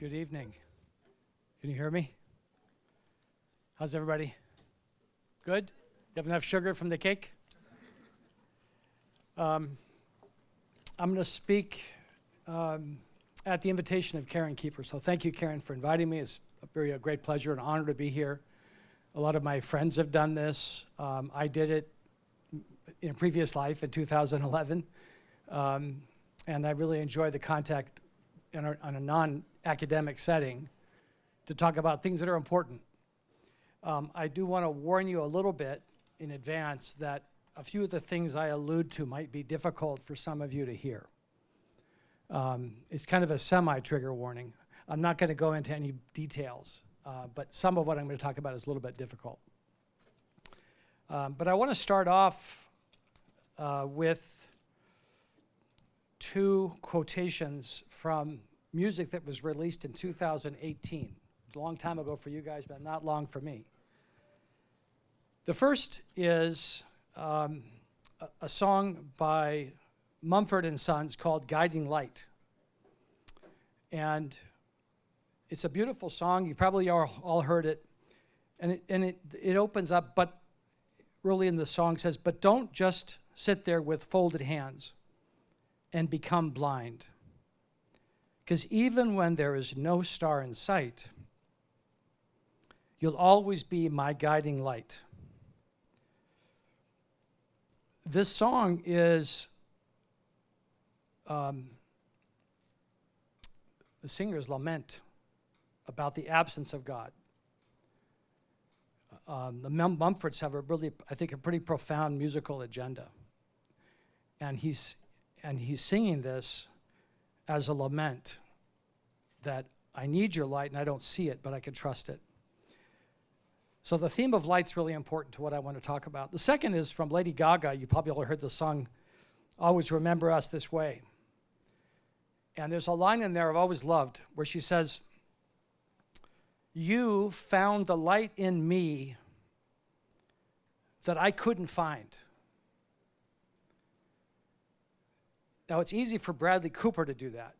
Good evening. Can you hear me? How's everybody? Good? You have enough sugar from the cake? I'm going to speak at the invitation of Karen Kiefer. So thank you, Karen, for inviting me. It's a great pleasure and honor to be here. A lot of my friends have done this. I did it in a previous life in 2011. And I really enjoy the contact on a non-academic setting to talk about things that are important. I do want to warn you a little bit in advance that a few of the things I allude to might be difficult for some of you to hear. It's kind of a semi-trigger warning. I'm not going to go into any details, but some of what I'm going to talk about is a little bit difficult. But I want to start off with two quotations from music that was released in 2018. It's a long time ago for you guys, but not long for me. The first is a song by Mumford & Sons called Guiding Light. And it's a beautiful song. You probably all heard it. And it opens up, but early in the song says, "But don't just sit there with folded hands and become blind. Because even when there is no star in sight, you'll always be my guiding light." This song is, the singer's lament about the absence of God. The Mumfords have a pretty profound musical agenda. And he's singing this as a lament that I need your light and I don't see it, but I can trust it. So the theme of light's really important to what I want to talk about. The second is from Lady Gaga. You probably all heard the song, "Always Remember Us This Way." And there's a line in there I've always loved where she says, "You found the light in me that I couldn't find." Now, it's easy for Bradley Cooper to do that.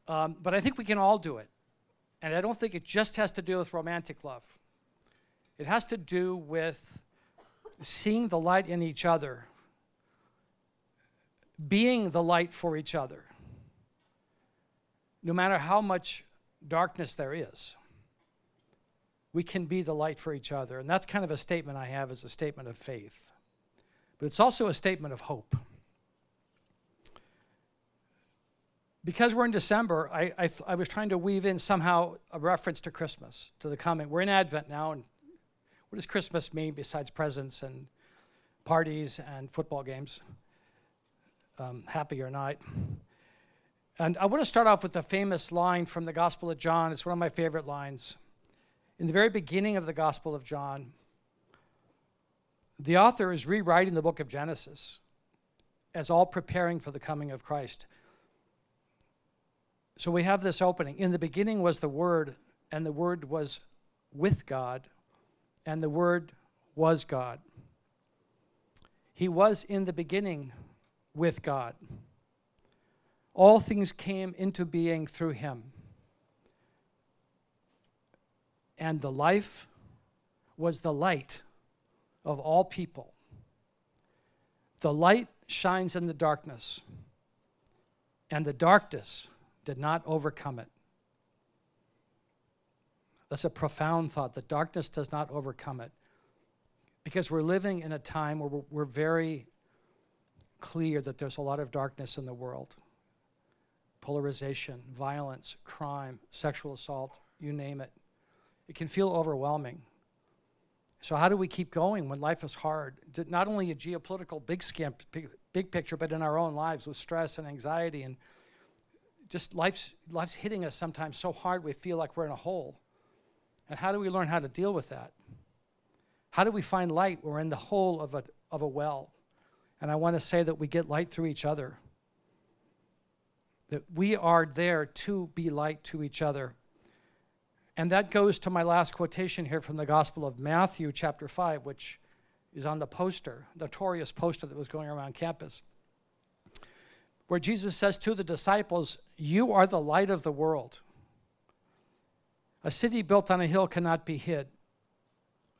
But I think we can all do it. And I don't think it just has to do with romantic love. It has to do with seeing the light in each other, being the light for each other, no matter how much darkness there is. We can be the light for each other. And that's kind of a statement I have as a statement of faith. But it's also a statement of hope. Because we're in December, I was trying to weave in somehow a reference to Christmas, to the coming. We're in Advent now, and what does Christmas mean besides presents and parties and football games? Happier night. And I want to start off with the famous line from the Gospel of John. It's one of my favorite lines. In the very beginning of the Gospel of John, the author is rewriting the book of Genesis as all preparing for the coming of Christ. So we have this opening. In the beginning was the Word, and the Word was with God, and the Word was God. He was in the beginning with God. All things came into being through him. And the life was the light of all people. The light shines in the darkness, and the darkness did not overcome it. That's a profound thought. The darkness does not overcome it. Because we're living in a time where we're very clear that there's a lot of darkness in the world. Polarization, violence, crime, sexual assault, you name it. It can feel overwhelming. So how do we keep going when life is hard? Not only a geopolitical big picture, but in our own lives with stress and anxiety and just life's hitting us sometimes so hard we feel like we're in a hole. And how do we learn how to deal with that? How do we find light when we're in the hole of a well? And I want to say that we get light through each other. That we are there to be light to each other. And that goes to my last quotation here from the Gospel of Matthew, chapter 5, which is on the poster, notorious poster that was going around campus. where Jesus says to the disciples, "You are the light of the world. A city built on a hill cannot be hid.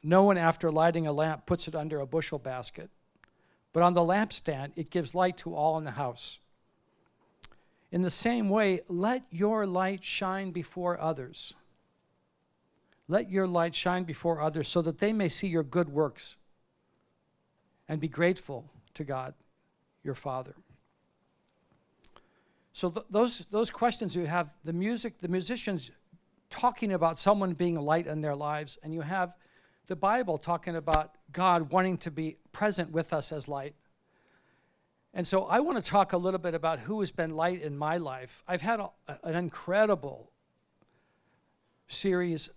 No one, after lighting a lamp, puts it under a bushel basket, but on the lampstand it gives light to all in the house. In the same way, let your light shine before others. Let your light shine before others so that they may see your good works and be grateful to God, your Father." So those questions you have, the musicians talking about someone being a light in their lives, and you have the Bible talking about God wanting to be present with us as light. And so I want to talk a little bit about who has been light in my life. I've had an incredible series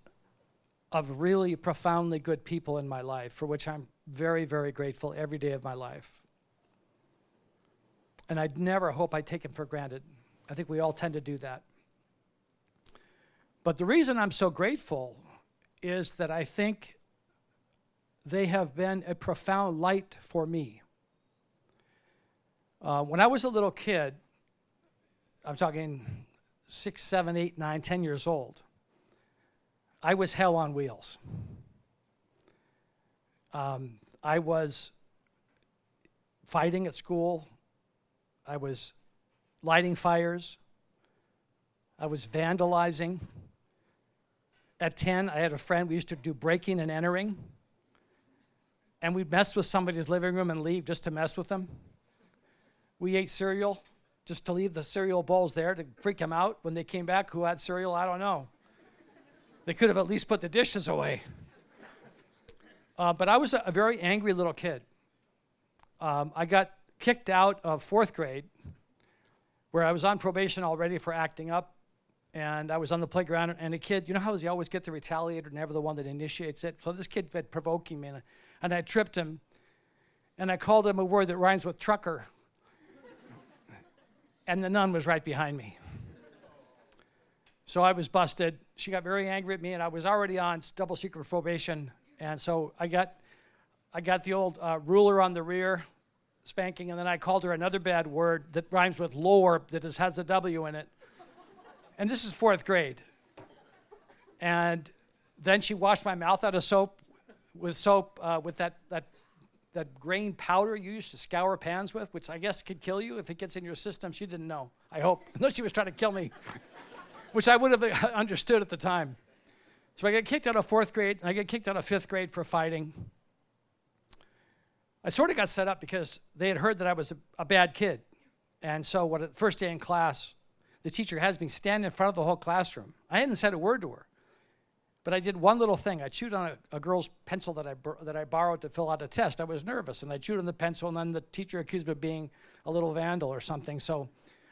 of really profoundly good people in my life, for which I'm very, very grateful every day of my life. And I'd never hope I take them for granted. I think we all tend to do that. But the reason I'm so grateful is that I think they have been a profound light for me. When I was a little kid, I'm talking 6, 7, 8, 9, 10 years old, I was hell on wheels. I was fighting at school. I was lighting fires. I was vandalizing. At 10, I had a friend, we used to do breaking and entering. And we'd mess with somebody's living room and leave just to mess with them. We ate cereal just to leave the cereal bowls there to freak them out. When they came back, who had cereal? I don't know. They could have at least put the dishes away. But I was a very angry little kid. I got kicked out of 4th grade, where I was on probation already for acting up, and I was on the playground, and a kid, you know how you always get the retaliator, never the one that initiates it? So this kid had provoking me, and I tripped him, and I called him a word that rhymes with trucker, and the nun was right behind me. So I was busted. She got very angry at me, and I was already on double secret probation, and so I got the old ruler on the rear, spanking, and then I called her another bad word that rhymes with lore that has a W in it. And this is 4th grade. And then she washed my mouth out of soap with that grain powder you used to scour pans with, which I guess could kill you if it gets in your system. She didn't know, I hope, unless she was trying to kill me, which I would have understood at the time. So I got kicked out of 4th grade, and I got kicked out of 5th grade for fighting. I sort of got set up because they had heard that I was a bad kid. And so the first day in class, the teacher has me stand in front of the whole classroom. I hadn't said a word to her, but I did one little thing. I chewed on a girl's pencil that I borrowed to fill out a test. I was nervous, and I chewed on the pencil, and then the teacher accused me of being a little vandal or something. So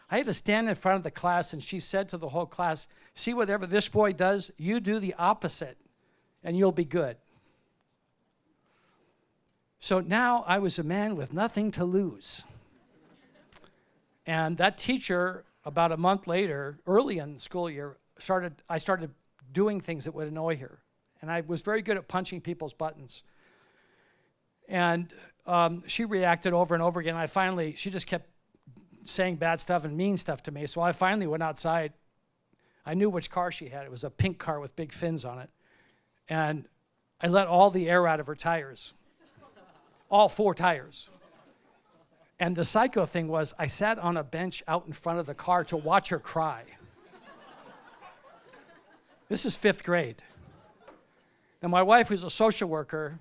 I had to stand in front of the class, and she said to the whole class, "See, whatever this boy does, you do the opposite, and you'll be good." So now I was a man with nothing to lose. And that teacher, about a month later, early in the school year, I started doing things that would annoy her. And I was very good at punching people's buttons. And she reacted over and over again. She just kept saying bad stuff and mean stuff to me. So I finally went outside. I knew which car she had. It was a pink car with big fins on it. And I let all the air out of her tires. All 4 tires. And the psycho thing was, I sat on a bench out in front of the car to watch her cry. This is 5th grade. Now, my wife, who's a social worker,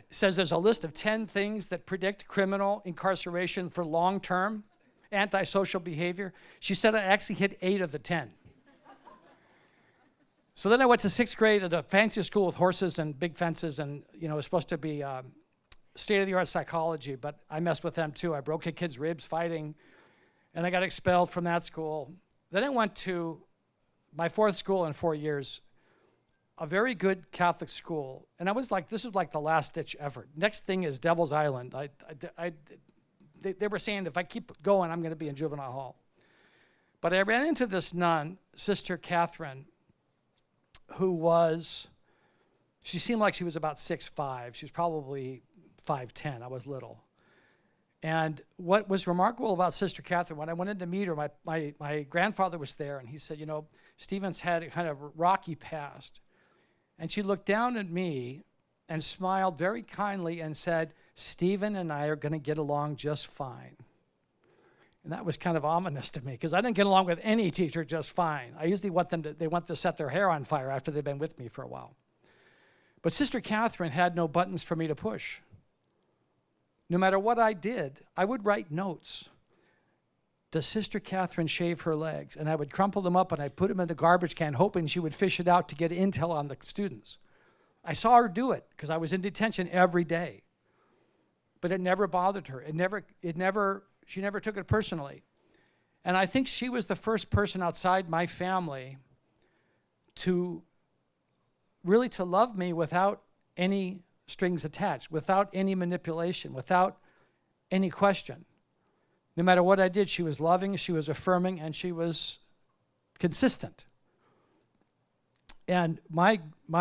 says there's a list of 10 things that predict criminal incarceration for long-term antisocial behavior. She said I actually hit 8 of the 10. So then I went to 6th grade at a fancy school with horses and big fences, and it was supposed to be state-of-the-art psychology, but I messed with them too. I broke a kid's ribs fighting, and I got expelled from that school. Then I went to my 4th school in 4 years, a very good Catholic school, and I was like, this was like the last-ditch effort. Next thing is Devil's Island. They were saying if I keep going, I'm going to be in juvenile hall. But I ran into this nun, Sister Catherine, she seemed like she was about 6'5". She was probably 5'10". I was little. And what was remarkable about Sister Catherine, when I went in to meet her, my grandfather was there, and he said, you know, Stephen's had a kind of rocky past. And she looked down at me and smiled very kindly and said, Stephen and I are going to get along just fine. And that was kind of ominous to me, because I didn't get along with any teacher just fine. I usually want to set their hair on fire after they've been with me for a while. But Sister Catherine had no buttons for me to push. No matter what I did, I would write notes. Does Sister Catherine shave her legs? And I would crumple them up and I'd put them in the garbage can, hoping she would fish it out to get intel on the students. I saw her do it because I was in detention every day. But it never bothered her. She never took it personally. And I think she was the first person outside my family to really to love me without any strings attached, without any manipulation, without any question. No matter what I did, she was loving, she was affirming, and she was consistent. And my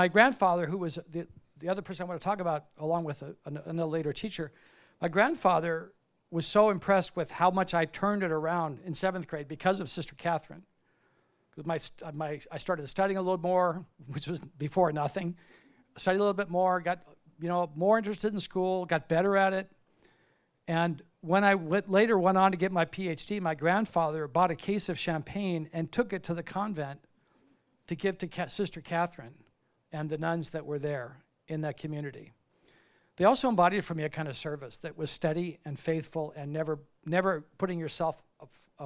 grandfather, who was the other person I want to talk about, along with another later teacher, my grandfather was so impressed with how much I turned it around in 7th grade because of Sister Catherine. Because I started studying a little more, which was before nothing. Studied a little bit more, got more interested in school, got better at it. And when I later went on to get my PhD, my grandfather bought a case of champagne and took it to the convent to give to Sister Catherine and the nuns that were there in that community. They also embodied for me a kind of service that was steady and faithful and never putting yourself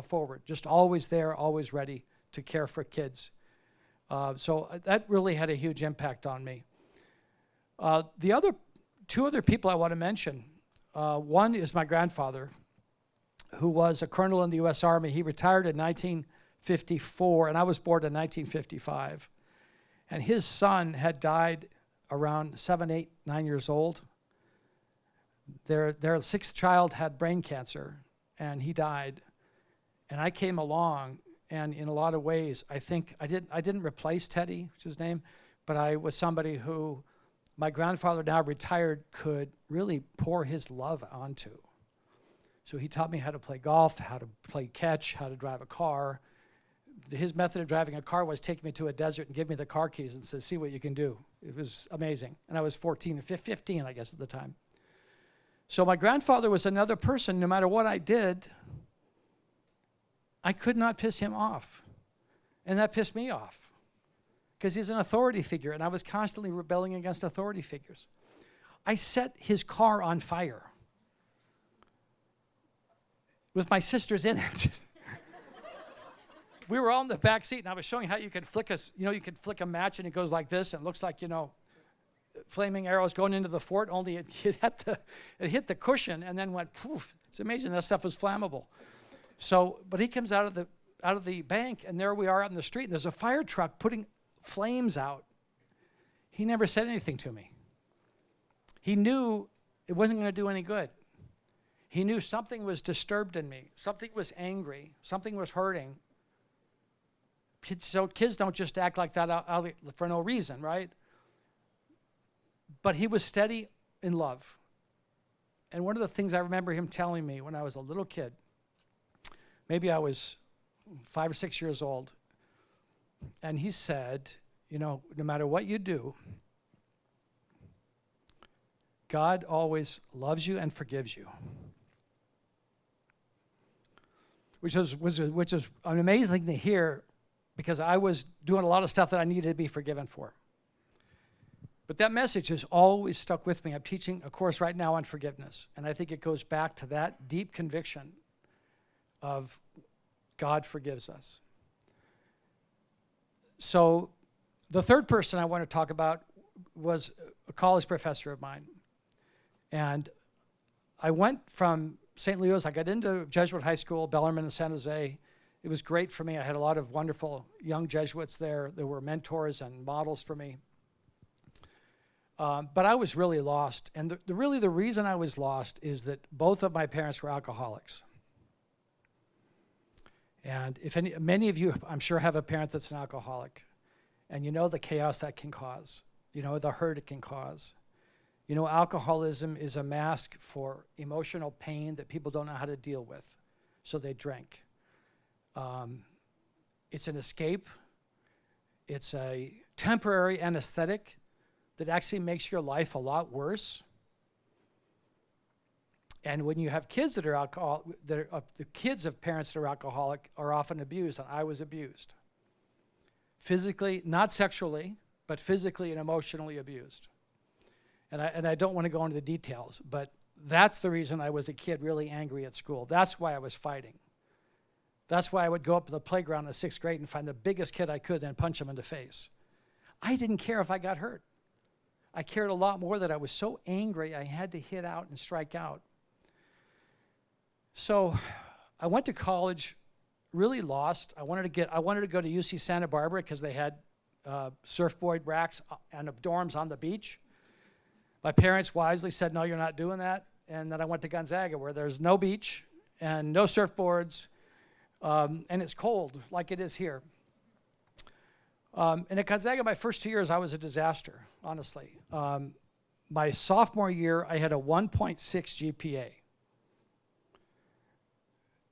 forward, just always there, always ready to care for kids. So that really had a huge impact on me. The two other people I want to mention, one is my grandfather, who was a colonel in the U.S. Army. He retired in 1954, and I was born in 1955. And his son had died around 7, 8, 9 years old. Their sixth child had brain cancer, and he died. And I came along, and in a lot of ways, I think I didn't replace Teddy, which is his name, but I was somebody who my grandfather, now retired, could really pour his love onto. So he taught me how to play golf, how to play catch, how to drive a car. His method of driving a car was take me to a desert and give me the car keys and say, see what you can do. It was amazing. And I was 15, I guess, at the time. So my grandfather was another person, no matter what I did, I could not piss him off. And that pissed me off, because he's an authority figure, and I was constantly rebelling against authority figures. I set his car on fire with my sisters in it. We were all in the back seat, and I was showing how you could flick a match, and it goes like this, and it looks like, flaming arrows going into the fort, only it hit the cushion and then went poof. It's amazing that stuff was flammable. So, but he comes out of the bank, and there we are out in the street, and there's a fire truck putting flames out. He never said anything to me. He knew it wasn't going to do any good. He knew something was disturbed in me. Something was angry. Something was hurting. Kids don't just act like that for no reason, right? But he was steady in love. And one of the things I remember him telling me when I was a little kid, maybe I was 5 or 6 years old, and he said, no matter what you do, God always loves you and forgives you. Which is an amazing thing to hear, because I was doing a lot of stuff that I needed to be forgiven for. But that message has always stuck with me. I'm teaching a course right now on forgiveness, and I think it goes back to that deep conviction of God forgives us. So the third person I want to talk about was a college professor of mine. And I went from St. Leo's, I got into Jesuit high school, Bellarmine in San Jose. It was great for me. I had a lot of wonderful young Jesuits there. There were mentors and models for me. But I was really lost. And the reason I was lost is that both of my parents were alcoholics. And many of you, I'm sure, have a parent that's an alcoholic. And you know the chaos that can cause. You know the hurt it can cause. You know, alcoholism is a mask for emotional pain that people don't know how to deal with, so they drink. It's an escape. It's a temporary anesthetic that actually makes your life a lot worse. And when you have kids that are the kids of parents that are alcoholic are often abused, and I was abused. Physically, not sexually, but physically and emotionally abused. And I don't want to go into the details, but that's the reason I was a kid really angry at school. That's why I was fighting. That's why I would go up to the playground in 6th grade and find the biggest kid I could and punch him in the face. I didn't care if I got hurt. I cared a lot more that I was so angry I had to hit out and strike out. So I went to college really lost. I wanted to go to UC Santa Barbara because they had surfboard racks and dorms on the beach. My parents wisely said, no, you're not doing that. And then I went to Gonzaga where there's no beach and no surfboards, and it's cold like it is here. And at Gonzaga, my first 2 years, I was a disaster, honestly. My sophomore year, I had a 1.6 GPA.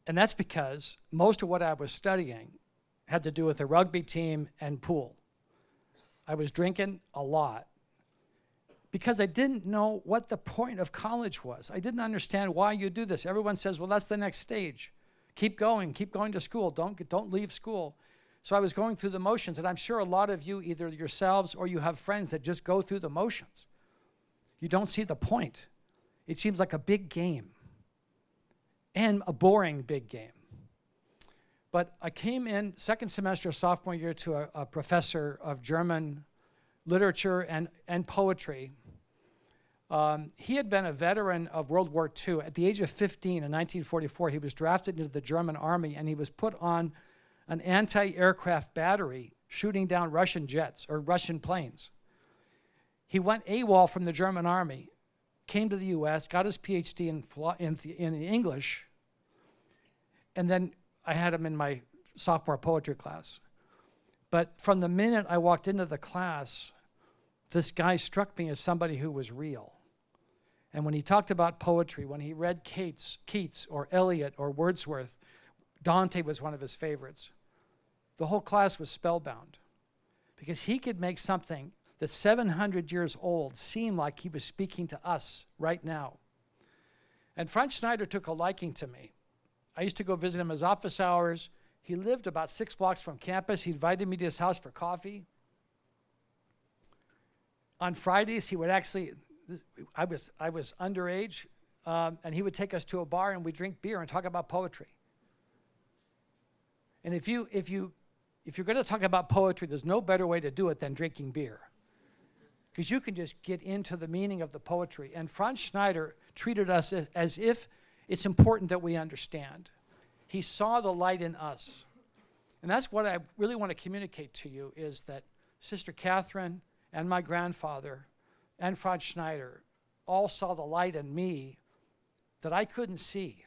And that's because most of what I was studying had to do with the rugby team and pool. I was drinking a lot because I didn't know what the point of college was. I didn't understand why you do this. Everyone says, well, that's the next stage. Keep going to school. Don't leave school. So I was going through the motions, and I'm sure a lot of you, either yourselves or you have friends that just go through the motions. You don't see the point. It seems like a big game and a boring big game. But I came in second semester of sophomore year to a professor of German literature and poetry. He had been a veteran of World War II. At the age of 15 in 1944, he was drafted into the German army, and he was put on an anti-aircraft battery shooting down Russian jets or Russian planes. He went AWOL from the German army, came to the U.S., got his PhD in English, and then I had him in my sophomore poetry class. But from the minute I walked into the class, this guy struck me as somebody who was real. And when he talked about poetry, when he read Keats or Eliot or Wordsworth, Dante was one of his favorites. The whole class was spellbound because he could make something that's 700 years old seem like he was speaking to us right now. And Franz Schneider took a liking to me. I used to go visit him his office hours. He lived about 6 blocks from campus. He invited me to his house for coffee. On Fridays, he would actually, I was underage, and he would take us to a bar and we'd drink beer and talk about poetry. And if you're going to talk about poetry, there's no better way to do it than drinking beer, because you can just get into the meaning of the poetry. And Franz Schneider treated us as if it's important that we understand. He saw the light in us. And that's what I really want to communicate to you, is that Sister Catherine and my grandfather and Franz Schneider all saw the light in me that I couldn't see.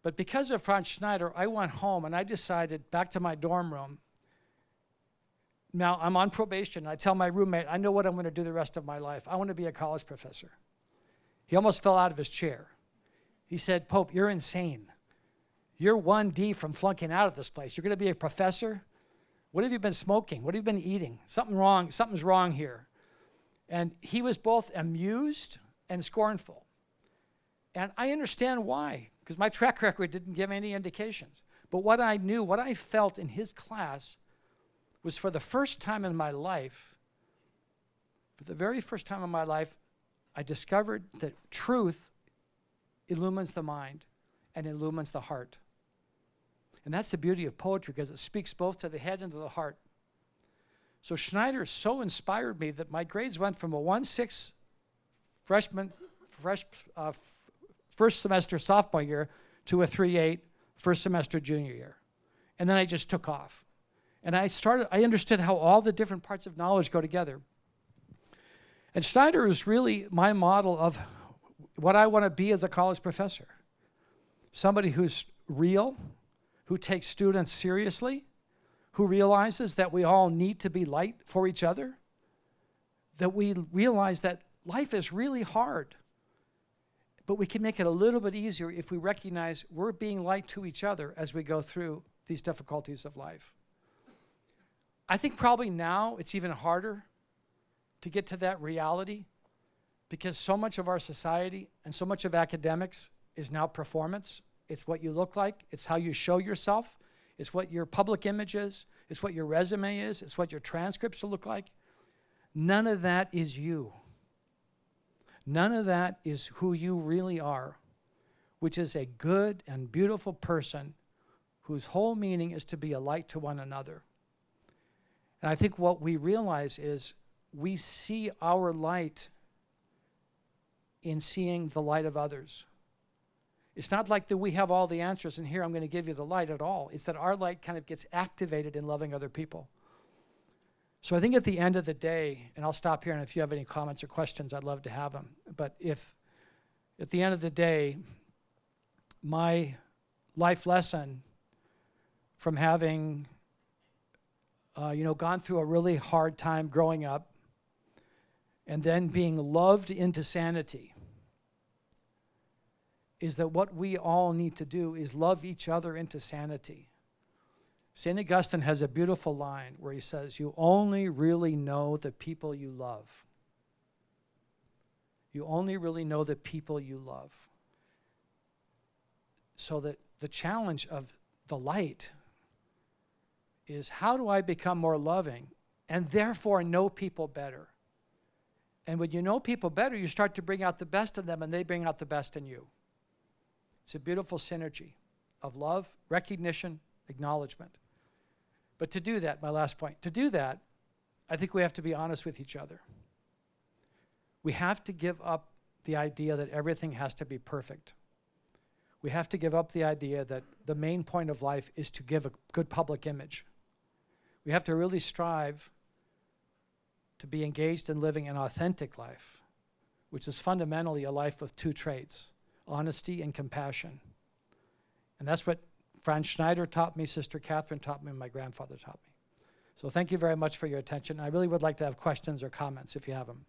But because of Franz Schneider, I went home and I decided, back to my dorm room. Now, I'm on probation. I tell my roommate, I know what I'm going to do the rest of my life. I want to be a college professor. He almost fell out of his chair. He said, Pope, you're insane. You're 1D from flunking out of this place. You're going to be a professor? What have you been smoking? What have you been eating? Something's wrong here. And he was both amused and scornful. And I understand why, because my track record didn't give any indications. But what I knew, what I felt in his class was, for the first time in my life, for the very first time in my life, I discovered that truth illumines the mind and illumines the heart. And that's the beauty of poetry, because it speaks both to the head and to the heart. So Schneider so inspired me that my grades went from a 1.6 first semester sophomore year to a 3.8 first semester junior year. And then I just took off. And I understood how all the different parts of knowledge go together. And Schneider is really my model of what I want to be as a college professor. Somebody who's real, who takes students seriously, who realizes that we all need to be light for each other, that we realize that life is really hard. But we can make it a little bit easier if we recognize we're being light to each other as we go through these difficulties of life. I think probably now it's even harder to get to that reality because so much of our society and so much of academics is now performance. It's what you look like. It's how you show yourself. It's what your public image is. It's what your resume is. It's what your transcripts will look like. None of that is you. None of that is who you really are, which is a good and beautiful person whose whole meaning is to be a light to one another. And I think what we realize is we see our light in seeing the light of others. It's not like that we have all the answers and here I'm going to give you the light at all. It's that our light kind of gets activated in loving other people. So I think at the end of the day, and I'll stop here, and if you have any comments or questions, I'd love to have them. But if at the end of the day, my life lesson from having gone through a really hard time growing up and then being loved into sanity is that what we all need to do is love each other into sanity. St. Augustine has a beautiful line where he says, you only really know the people you love. You only really know the people you love. So that the challenge of the light is how do I become more loving and therefore know people better? And when you know people better, you start to bring out the best in them and they bring out the best in you. It's a beautiful synergy of love, recognition, acknowledgement. But to do that, my last point, to do that, I think we have to be honest with each other. We have to give up the idea that everything has to be perfect. We have to give up the idea that the main point of life is to give a good public image. We have to really strive to be engaged in living an authentic life, which is fundamentally a life with two traits, honesty and compassion. And that's what Franz Schneider taught me, Sister Catherine taught me, and my grandfather taught me. So thank you very much for your attention. I really would like to have questions or comments if you have them.